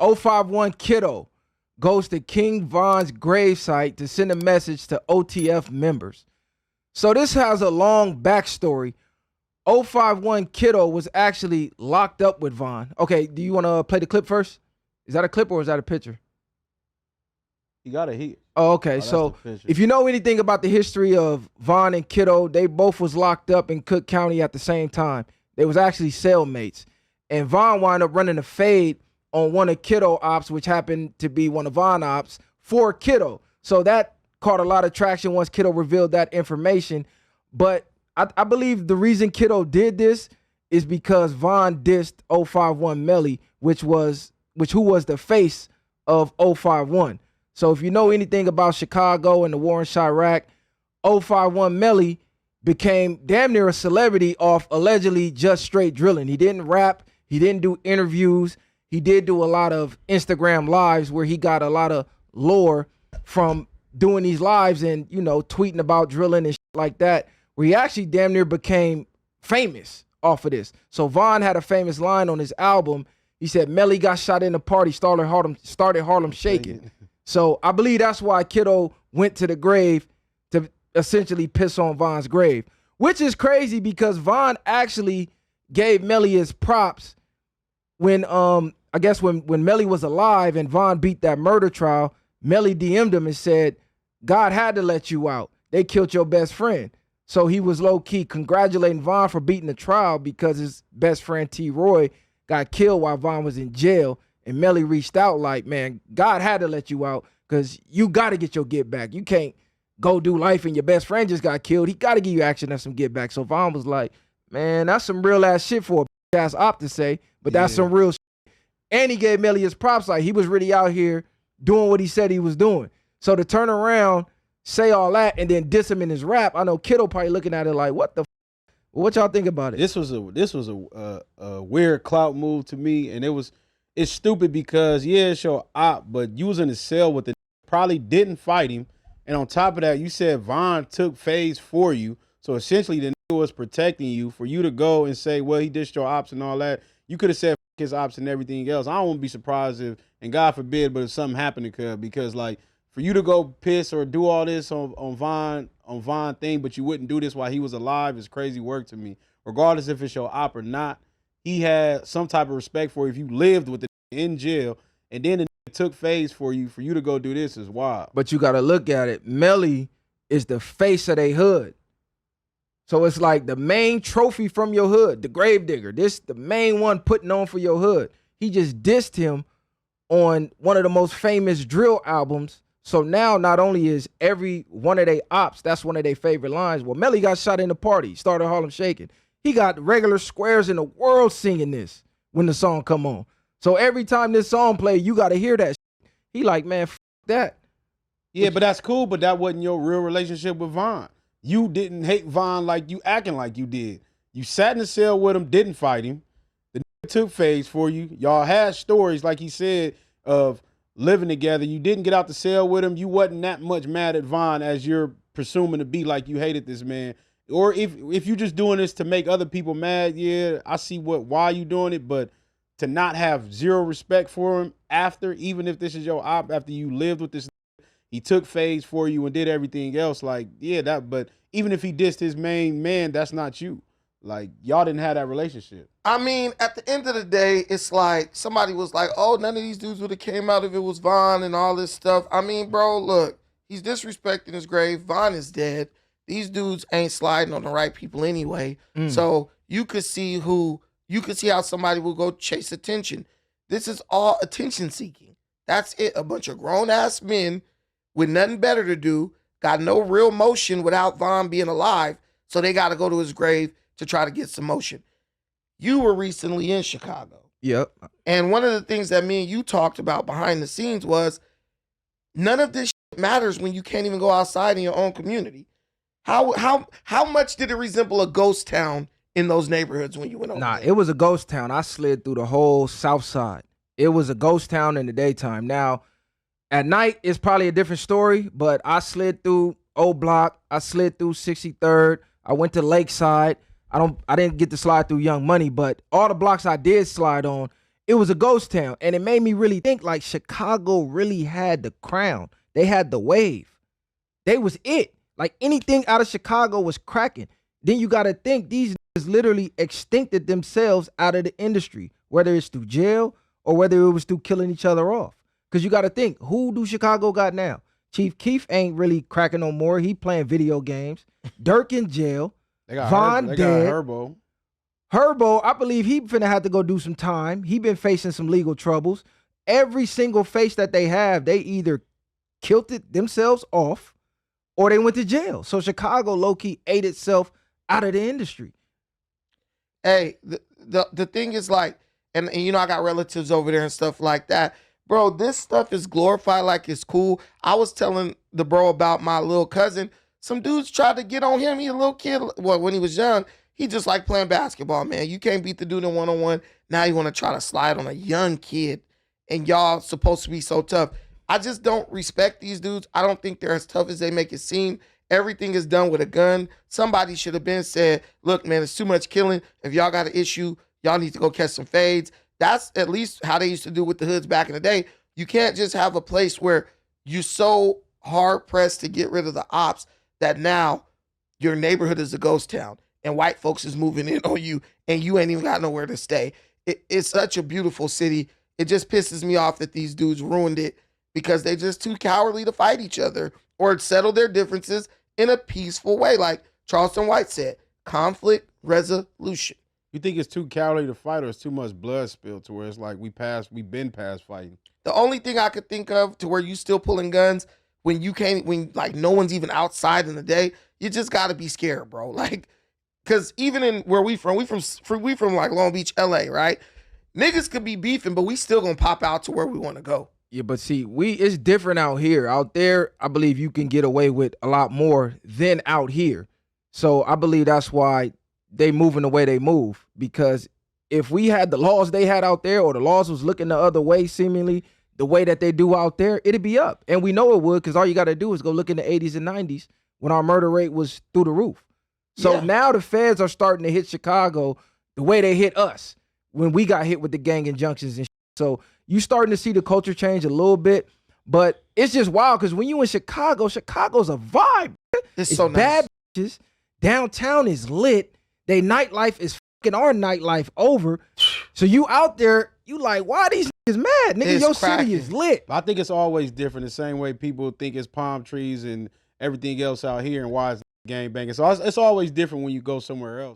051 Kiddo goes to King Von's gravesite to send a message to OTF members. So this has a long backstory. 051 Kiddo was actually locked up with Von. Okay, do you want to play the clip first? Is that a clip or is that a picture? You got to hear. Oh, okay. So if you know anything about the history of Von and Kiddo, they both was locked up in Cook County at the same time. They was actually cellmates. And Von wound up running a fade on one of Kiddo ops, which happened to be one of Von ops, for Kiddo. So that caught a lot of traction once Kiddo revealed that information. But I believe the reason Kiddo did this is because Von dissed 051 Melly, who was the face of 051. So if you know anything about Chicago and the war in Chirac, 051 Melly became damn near a celebrity off allegedly just straight drilling. He didn't rap. He didn't do interviews. He did do a lot of Instagram lives where he got a lot of lore from doing these lives and, you know, tweeting about drilling and shit like that, where he actually damn near became famous off of this. So Von had a famous line on his album. He said, Melly got shot in the party, started Harlem shaking. So I believe that's why Kiddo went to the grave to essentially piss on Von's grave, which is crazy because Von actually gave Melly his props when I guess when Melly was alive and Von beat that murder trial. Melly DM'd him and said, God had to let you out. They killed your best friend. So he was low-key congratulating Von for beating the trial because his best friend T. Roy got killed while Von was in jail. And Melly reached out like, man, God had to let you out because you got to get your get back. You can't go do life and your best friend just got killed. He got to give you action and some get back. So Von was like, man, that's some real-ass shit for a ass op to say, but that's some real shit. And he gave Melly his props. Like, he was really out here doing what he said he was doing. So to turn around, say all that, and then diss him in his rap, I know Kiddo probably looking at it like, what the f***? What y'all think about it? This was a weird clout move to me, and it's stupid because, yeah, it's your op, but you was in the cell with the probably didn't fight him. And on top of that, you said Von took phase for you. So essentially the nigga was protecting you for you to go and say, well, he dissed your ops and all that. You could have said his ops and everything else. I won't be surprised if, and God forbid, but if something happened to Cub, because like for you to go piss or do all this on Von thing, but you wouldn't do this while he was alive is crazy work to me. Regardless if it's your op or not, he had some type of respect for you. If you lived with the in jail and then the took phase for you to go do this is wild. But you got to look at it. Melly is the face of their hood. So it's like the main trophy from your hood, the Gravedigger. This the main one putting on for your hood. He just dissed him on one of the most famous drill albums. So now not only is every one of their ops, that's one of their favorite lines. Well, Melly got shot in the party, started Harlem shaking. He got regular squares in the world singing this when the song come on. So every time this song play, you got to hear that shit. He like, man, f that. Yeah, but that's cool, but that wasn't your real relationship with Von. You didn't hate Von like you acting like you did. You sat in the cell with him, didn't fight him. The nigga took phase for you. Y'all had stories, like he said, of living together. You didn't get out the cell with him. You wasn't that much mad at Von as you're presuming to be, like you hated this man. Or if you just doing this to make other people mad, yeah, I see why you doing it, but to not have zero respect for him after, even if this is your op, after you lived with this, he took phase for you and did everything else. Like, yeah, but even if he dissed his main man, that's not you. Like, y'all didn't have that relationship. I mean, at the end of the day, it's like somebody was like, oh, none of these dudes would have came out if it was Von and all this stuff. I mean, bro, look, he's disrespecting his grave. Von is dead. These dudes ain't sliding on the right people anyway. So you could see how somebody will go chase attention. This is all attention seeking. That's it. A bunch of grown ass men with nothing better to do, got no real motion without Von being alive. So they got to go to his grave to try to get some motion. You were recently in Chicago. Yep. And one of the things that me and you talked about behind the scenes was none of this shit matters when you can't even go outside in your own community. How much did it resemble a ghost town in those neighborhoods when you went over Nah, there? it was a ghost town. I slid through the whole south side. It was a ghost town in the daytime. Now, at night, it's probably a different story, but I slid through O Block. I slid through 63rd. I went to Lakeside. I didn't get to slide through Young Money, but all the blocks I did slide on, it was a ghost town. And it made me really think like Chicago really had the crown. They had the wave. They was it. Like anything out of Chicago was cracking. Then you got to think these niggas literally extincted themselves out of the industry, whether it's through jail or whether it was through killing each other off. Because you got to think, who do Chicago got now? Chief Keef ain't really cracking no more. He playing video games. Dirk in jail. They got Von they dead. got Herbo. Herbo, I believe he finna have to go do some time. He been facing some legal troubles. Every single face that they have, they either killed it themselves off or they went to jail. So Chicago low-key ate itself out of the industry. Hey, the thing is like, and you know, I got relatives over there and stuff like that. Bro, this stuff is glorified like it's cool. I was telling the bro about my little cousin. Some dudes tried to get on him. He a little kid. Well, when he was young, he just liked playing basketball, man. You can't beat the dude in one-on-one. Now you want to try to slide on a young kid, and y'all supposed to be so tough. I just don't respect these dudes. I don't think they're as tough as they make it seem. Everything is done with a gun. Somebody should have been said, look, man, it's too much killing. If y'all got an issue, y'all need to go catch some fades. That's at least how they used to do with the hoods back in the day. You can't just have a place where you're so hard-pressed to get rid of the ops that now your neighborhood is a ghost town and white folks is moving in on you and you ain't even got nowhere to stay. It's such a beautiful city. It just pisses me off that these dudes ruined it because they're just too cowardly to fight each other or settle their differences in a peaceful way. Like Charleston White said, conflict resolution. You think it's too cowardly to fight or it's too much blood spilled to where it's like we've been past fighting? The only thing I could think of to where you still pulling guns when you can't, when like no one's even outside in the day, you just got to be scared, bro. Like, because even in where we from like Long Beach, LA, right? Niggas could be beefing, but we still gonna pop out to where we want to go. Yeah, but see, it's different out here. Out there, I believe you can get away with a lot more than out here. So I believe that's why they moving the way they move. Because if we had the laws they had out there or the laws was looking the other way, seemingly the way that they do out there, it'd be up. And we know it would because all you got to do is go look in the 80s and 90s when our murder rate was through the roof. So now the feds are starting to hit Chicago the way they hit us when we got hit with the gang injunctions and shit. So you starting to see the culture change a little bit, but it's just wild because when you in Chicago, Chicago's a vibe. It's so nice. Bad bitches. Downtown is lit. They nightlife is fucking our nightlife over. So you out there, you like, why these niggas mad? Nigga, your city is lit. I think it's always different. The same way people think it's palm trees and everything else out here and why it's gang banging. So it's always different when you go somewhere else.